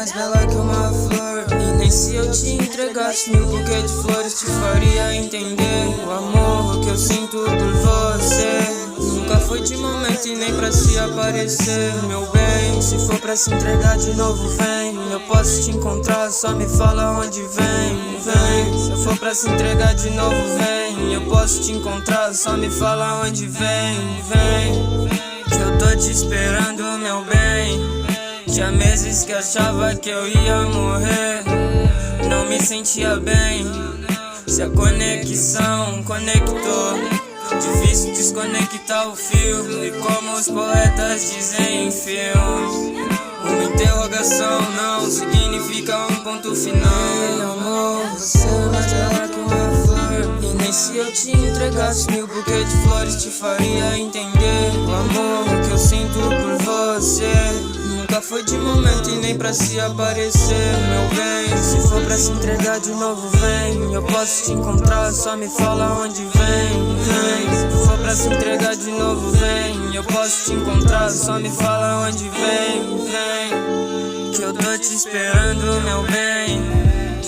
mais bela que uma flor. E nem se eu te entregasse 1000 buquês de flores te faria entender o amor que eu sinto por você. Nunca foi de momento e nem pra se aparecer, meu bem. Se for pra se entregar de novo, vem. Eu posso te encontrar, só me fala onde vem. Se eu for pra se entregar de novo, vem. Eu posso te encontrar, só me fala onde vem. Que eu tô te esperando, meu bem. Tinha meses que achava que eu ia morrer, não me sentia bem. Se a conexão conectou, difícil desconectar o fio. E como os poetas dizem em filmes, uma interrogação não significa um ponto final. Amor, você é mais bela que uma flor. E nem se eu te entregasse 1000 buquês de flores te faria entender o amor que eu sinto por você. Nunca foi de momento e nem pra se aparecer, meu bem. Se for pra se entregar de novo, vem. Eu posso te encontrar, só me fala onde vem. Se for pra se entregar de novo, vem. Eu posso te encontrar, só me fala onde vem. Que eu tô te esperando, meu bem.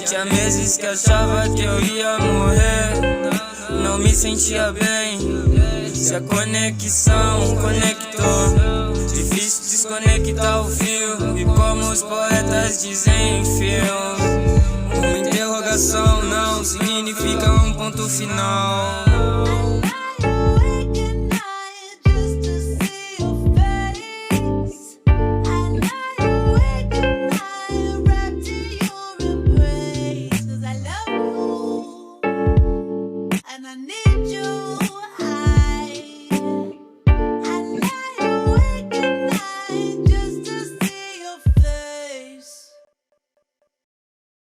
Tinha meses que achava que eu ia morrer, não me sentia bem. Se a conexão conectou, difícil desconectar o fio. E como os poetas dizem em filme, uma interrogação não significa um ponto final.